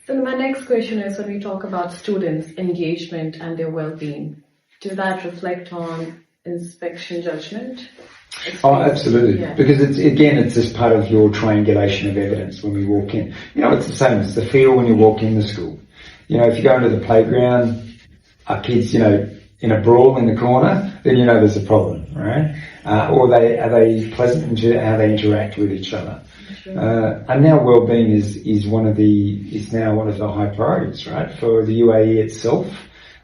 So my next question is, when we talk about students' engagement and their well-being, does that reflect on inspection judgment? Oh, absolutely. Yeah. Because it's just part of your triangulation of evidence when we walk in. It's the same. It's the feel when you walk in the school. If you go into the playground, are kids, in a brawl in the corner, then there's a problem, right? Or are they pleasant in how they interact with each other? Sure. And now wellbeing is now one of the high priorities, right? For the UAE itself,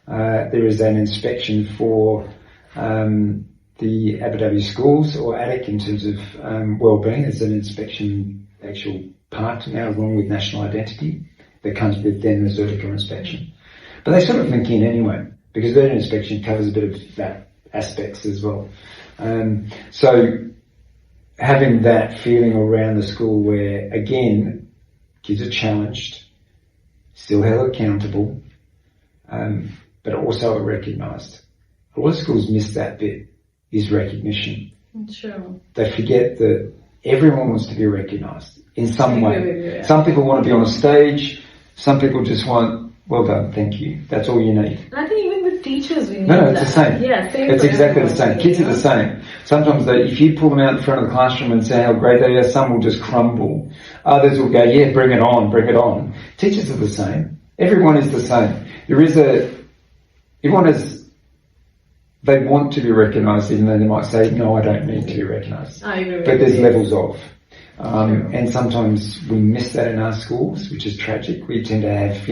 there is an inspection for the Abu Dhabi schools, or ADIC, in terms of wellbeing. There's an inspection actual part now, along with national identity, that comes with then the Zertifica inspection. But they sort of link in anyway, because that inspection covers a bit of that aspects as well. So having that feeling around the school where, again, kids are challenged, still held accountable, but also are recognised. A lot of schools miss that bit, is recognition. Sure. They forget that everyone wants to be recognised in some way. Yeah. Some people want to be on a stage, some people just want, well done, thank you. That's all you need. And I think even with teachers we need No, that. it's the same. Yeah, same. It's exactly the same. Kids are the same. Sometimes if you pull them out in front of the classroom and say how great they are, some will just crumble. Others will go, yeah, bring it on, bring it on. Teachers are the same. Everyone is the same. They want to be recognised, even though they might say, no, I don't need to be recognised. I agree. But there's levels of. And sometimes we miss that in our schools, which is tragic. We tend to have,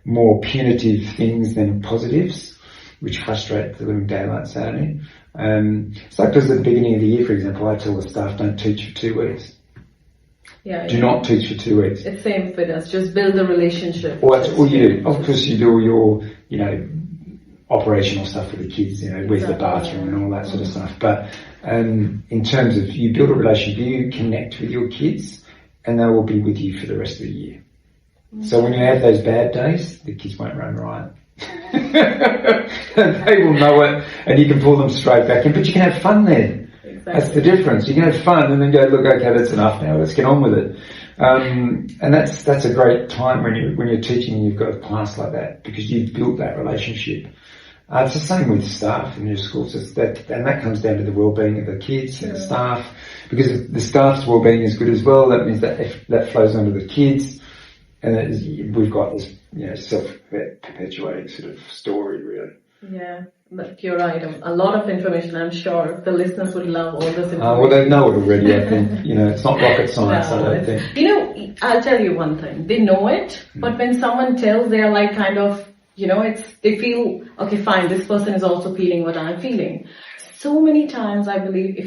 more punitive things than positives, which frustrate the living daylights out of me. It's like, because at the beginning of the year, for example, I tell the staff, don't teach for 2 weeks. Yeah. Do not teach for 2 weeks. It's same with us. Just build a relationship. Well, that's all you do. Of course, you do all your, operational stuff with the kids, where's the bathroom and all that sort of stuff. But in terms of, you build a relationship, you connect with your kids, and they will be with you for the rest of the year. So when you have those bad days, the kids won't run riot. They will know it, and you can pull them straight back in. But you can have fun then. Exactly. That's the difference. You can have fun and then go, look, okay, that's enough now. Let's get on with it. And that's a great time when you're teaching and you've got a class like that, because you've built that relationship. It's the same with staff in your schools, and that comes down to the well-being of the kids and the staff, because if the staff's well-being is good as well, that means that if that flows onto the kids, and we've got this, self-perpetuating sort of story, really. Yeah, but you're right. A lot of information. I'm sure the listeners would love all this information. Well, they know it already. I think it's not rocket science. No, I don't think. I'll tell you one thing. They know it, but when someone tells, they're like kind of. They feel, okay, fine, this person is also feeling what I'm feeling. So many times, I believe,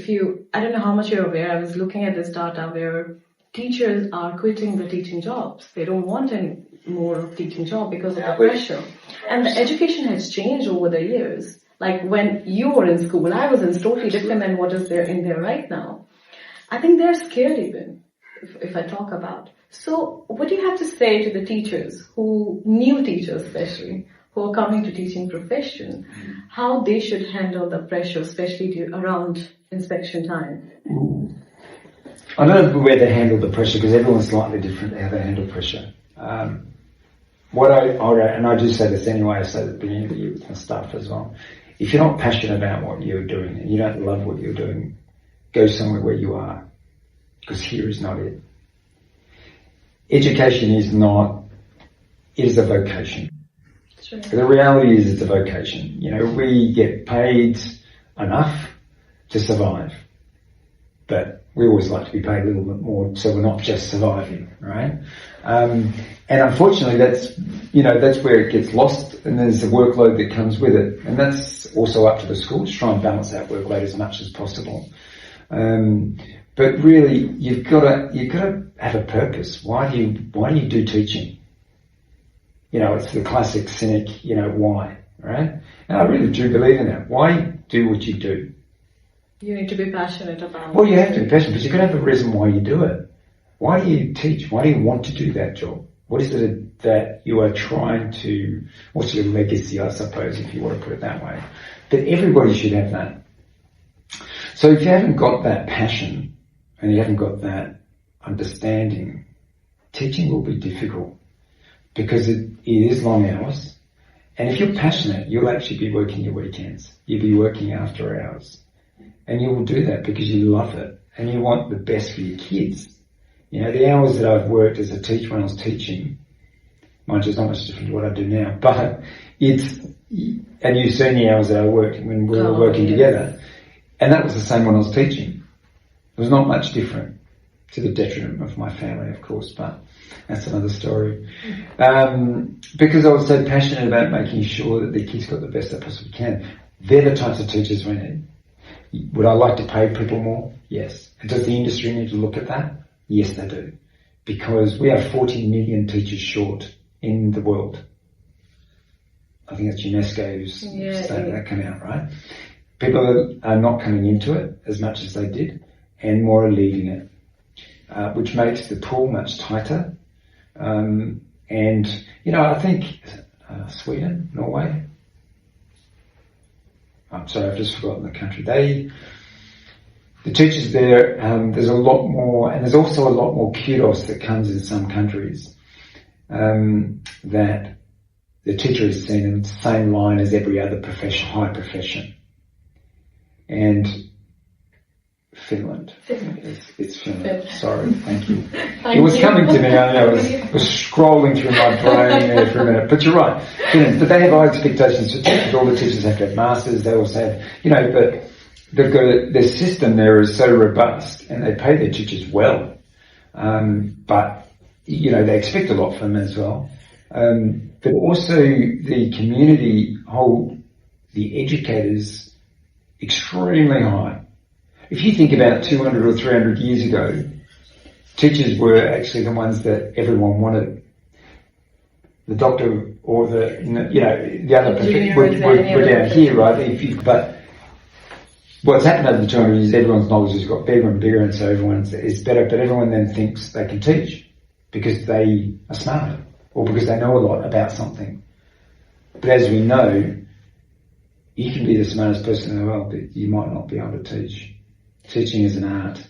I don't know how much you're aware, I was looking at this data where teachers are quitting the teaching jobs. They don't want any more of teaching job because of the pressure. And the education has changed over the years. Like when you were in school, I was in totally different than what is there in there right now. I think they're scared even, if I talk about. So what do you have to say to the teachers, new teachers especially, who are coming to teaching profession, how they should handle the pressure, especially around inspection time? I don't know where they handle the pressure, because everyone's slightly different how they handle pressure. And I do say this anyway, I say at the beginning of the year with my staff as well. If you're not passionate about what you're doing and you don't love what you're doing, go somewhere where you are, because here is not it. Education is a vocation. Sure. The reality is it's a vocation. We get paid enough to survive, but we always like to be paid a little bit more, so we're not just surviving, right? And unfortunately, that's where it gets lost, and there's the workload that comes with it, and that's also up to the school to try and balance that workload as much as possible. But really, you've got to have a purpose. Why do you do teaching? It's the classic cynic, why, right? And I really do believe in that. Why do what you do? You need to be passionate about it. Well, you have to be passionate, but you've got to have a reason why you do it. Why do you teach? Why do you want to do that job? What is it that you are trying to, what's your legacy, I suppose, if you want to put it that way? But everybody should have that. So if you haven't got that passion, and you haven't got that understanding, teaching will be difficult. because it is long hours. And if you're passionate, you'll actually be working your weekends. You'll be working after hours. And you will do that because you love it and you want the best for your kids. You know, the hours that I've worked as a teacher when I was teaching, mind you, it's not much different to what I do now, but and you've seen the hours that I worked when we were working together. And that was the same when I was teaching. It was not much different, to the detriment of my family, of course, but that's another story. Because I was so passionate about making sure that the kids got the best they possibly can. They're the types of teachers we need. Would I like to pay people more? Yes. And does the industry need to look at that? Yes, they do. Because we are 40 million teachers short in the world. I think it's UNESCO's statement that came out, right? People are not coming into it as much as they did, and more are leaving it, which makes the pool much tighter. And, you know, I think Sweden, Norway, I'm sorry, I've just forgotten the country. The teachers there, there's a lot more, and there's also a lot more kudos that comes in some countries, that the teacher is seen in the same line as every other profession, high profession. And Finland. It's Finland. Sorry, thank you. It was coming to me, I was scrolling through my brain there for a minute. But you're right, Finland. But they have high expectations for teachers. All the teachers have to have masters. They also have, you know, but they've got their system there is so robust, and they pay their teachers well. But you know, they expect a lot from them as well. But also the community hold the educators extremely high. If you think about 200 or 300 years ago, teachers were actually the ones that everyone wanted. The doctor or the, you know, the other profession were down here, right? But what's happened over the 200 years, everyone's knowledge has got bigger and bigger, and so everyone's is better, but everyone then thinks they can teach because they are smarter or because they know a lot about something. But as we know, you can be the smartest person in the world, but you might not be able to teach. Teaching is an art.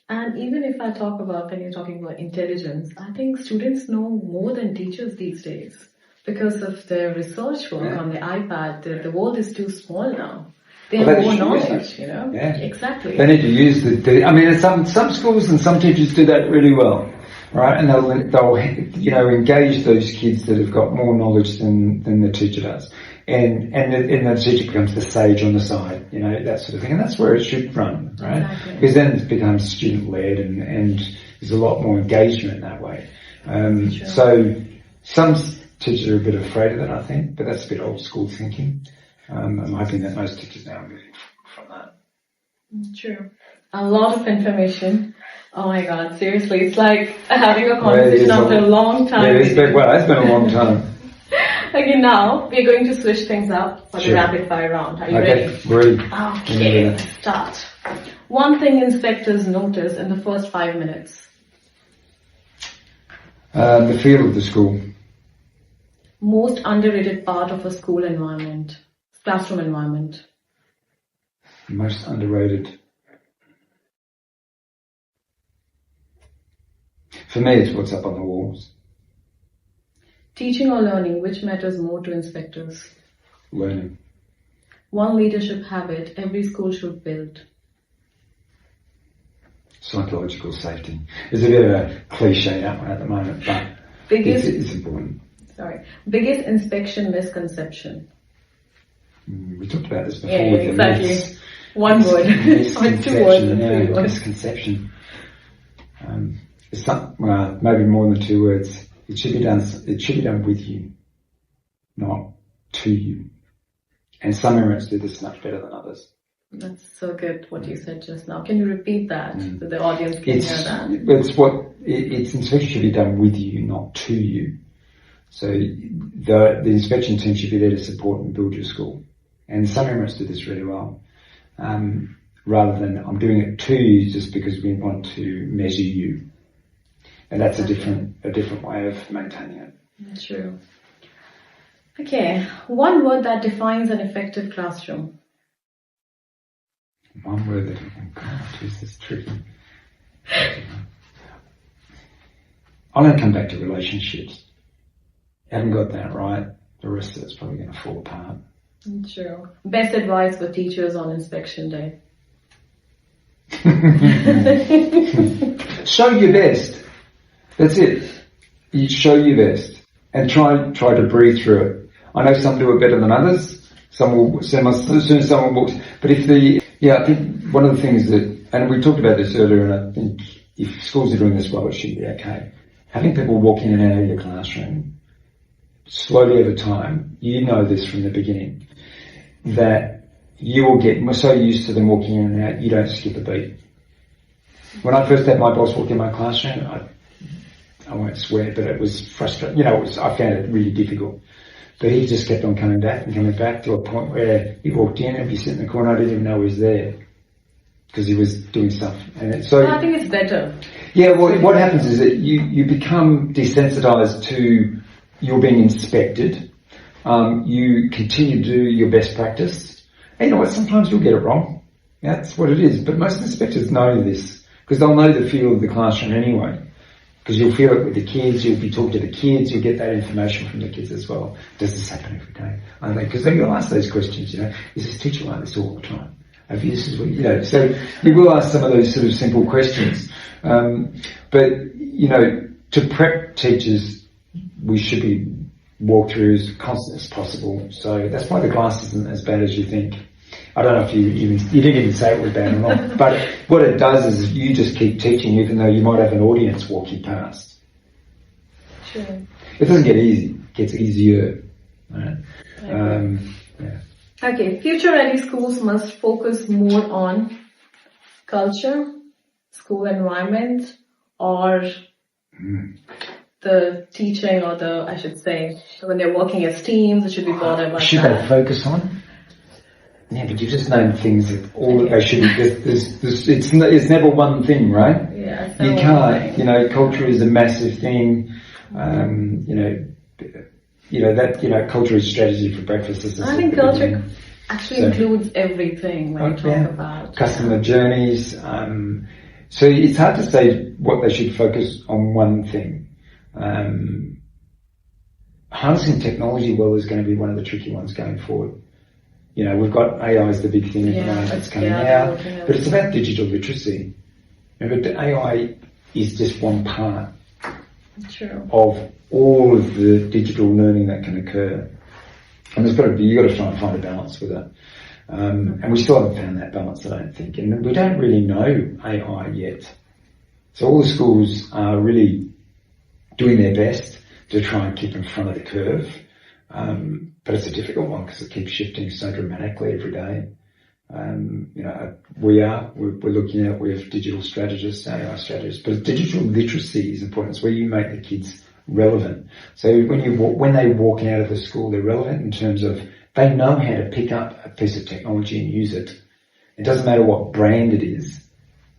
And even if I talk about, when you're talking about intelligence, I think students know more than teachers these days because of their research work on the iPad. The world is too small now. They have more knowledge, you know? Yeah. Exactly. They need to use I mean, some schools and some teachers do that really well, right? And they'll you know, engage those kids that have got more knowledge than the teacher does. And the teacher becomes the sage on the side, you know, that sort of thing. And that's where it should run, right? Exactly. Because then it becomes student-led and there's a lot more engagement that way. Sure. So some teachers are a bit afraid of that, I think, but that's a bit old school thinking. I'm hoping that most teachers now are moving from that. True. A lot of information. Oh my God, seriously, it's like having a conversation after a long time. Yeah, it's been a long time. Okay, now we're going to switch things up for the rapid fire round. Are you ready? Ready. Okay, let's start. One thing inspectors notice in the first 5 minutes. The feel of the school. Most underrated part of a school environment, classroom environment. Most underrated. For me, it's what's up on the walls. Teaching or learning, which matters more to inspectors? Learning. One leadership habit every school should build. Psychological safety. It's a bit of a cliche that one at the moment, but it's important. Biggest inspection misconception. We talked about this before. Yeah, exactly. One word. Or 2 words. Misconception. It's maybe more than 2 words. It should be done with you, not to you. And some parents do this much better than others. That's so good what you said just now. Can you repeat that so the audience can hear that? It's inspection should be done with you, not to you. So the inspection team should be there to support and build your school. And some parents do this really well. Rather than I'm doing it to you just because we want to measure you. And that's a different way of maintaining it. True. Okay, one word that defines an effective classroom. One word that, oh God, this is tricky. I'm going to come back to relationships. haven't got that right, the rest of it's probably going to fall apart. True. Best advice for teachers on inspection day? Show your best. That's it. You show your best and try to breathe through it. I know some do it better than others. Some will as soon as someone walks. But I think one of the things that, and we talked about this earlier, and I think if schools are doing this well, it should be okay. Having people walk in and out of your classroom slowly over time, you know this from the beginning, that you will get so used to them walking in and out, you don't skip a beat. When I first had my boss walk in my classroom, I won't swear, but it was frustrating. I found it really difficult. But he just kept on coming back to a point where he walked in and he'd be sitting in the corner, I didn't even know he was there because he was doing stuff. And I think it's better. Yeah, well, what happens is that you become desensitized to you're being inspected. You continue to do your best practice. And you know what, sometimes you'll get it wrong. That's what it is. But most inspectors know this because they'll know the feel of the classroom anyway. Because you'll feel it with the kids, you'll be talking to the kids, you'll get that information from the kids as well. Does this happen every day? Because then you'll ask those questions, is this teacher like this all the time? Have you, this is what, so you will ask some of those sort of simple questions. But to prep teachers, we should be walked through as constant as possible. So that's why the class isn't as bad as you think. I don't know if you didn't even say it was bad or not, but what it does is you just keep teaching even though you might have an audience walking past. Sure. It doesn't get easy, it gets easier. Right? Yeah. Okay, future-ready schools must focus more on culture, school environment, or the teaching, or I should say, when they're working as teams, it should be brought about. Should they focus on? Yeah, but you just named things that all that they should be. It's never one thing, right? Yeah, you can't. Culture is a massive thing. Culture is strategy for breakfast. I think culture actually includes everything when you talk about customer journeys. So it's hard to say what they should focus on one thing. Harnessing technology well is going to be one of the tricky ones going forward. We've got AI is the big thing at the moment that's coming out, but it's about digital literacy. Remember, the AI is just one part of all of the digital learning that can occur. And you've got to try and find a balance with it. And we still haven't found that balance, I don't think. And we don't really know AI yet. So all the schools are really doing their best to try and keep in front of the curve. But it's a difficult one because it keeps shifting so dramatically every day. We're looking at, we have digital strategists, AI strategists, but digital literacy is important. It's where you make the kids relevant. So when they walk out of the school, they're relevant in terms of they know how to pick up a piece of technology and use it. It doesn't matter what brand it is.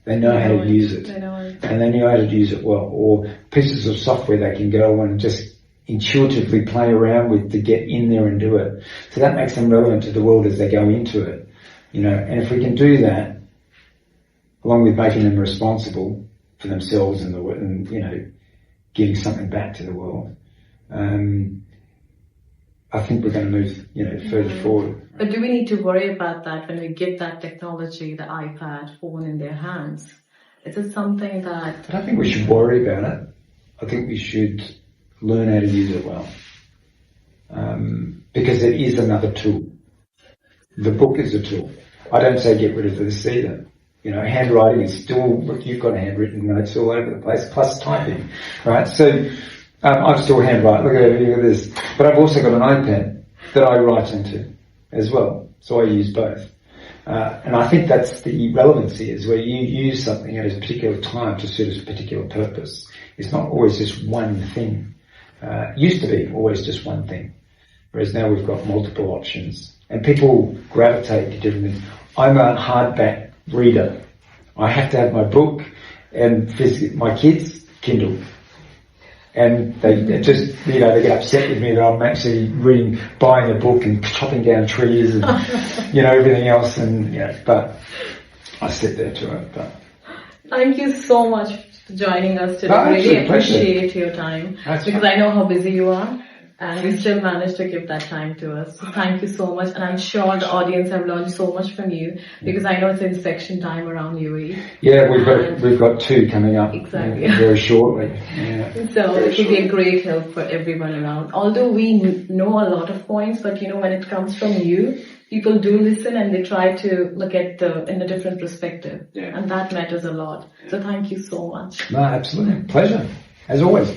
They know how to use it. And they know how to use it well. Or pieces of software they can go and just intuitively play around with to get in there and do it. So that makes them relevant to the world as they go into it. And if we can do that, along with making them responsible for themselves and giving something back to the world, I think we're going to move, further forward. But do we need to worry about that when we give that technology, the iPad, phone in their hands? Is it something that... I don't think we should worry about it. I think we should learn how to use it well. Because it is another tool. The book is a tool. I don't say get rid of this either. Handwriting is still, look, you've got handwritten notes all over the place, plus typing, right? So, I still handwrite, look at this. But I've also got an iPad that I write into as well. So I use both. And I think that's the relevancy, is where you use something at a particular time to suit a particular purpose. It's not always just one thing. It used to be always just one thing. Whereas now we've got multiple options. And people gravitate to different things. I'm a hardback reader. I have to have my book and my kids, Kindle. And they just, they get upset with me that I'm actually buying a book and chopping down trees and, everything else. And, but I sit there to it. But. Thank you so much for joining us today. I really appreciate your time because I know how busy you are. And you still managed to give that time to us. So thank you so much. And I'm sure the audience have learned so much from you, because I know it's inspection time around UAE. Yeah, we've got 2 coming up. Exactly. Very shortly. Yeah. So it will be a great help for everyone around. Although we know a lot of points, but when it comes from you, people do listen and they try to look at in a different perspective. Yeah. And that matters a lot. So thank you so much. No, absolutely. Pleasure. As always.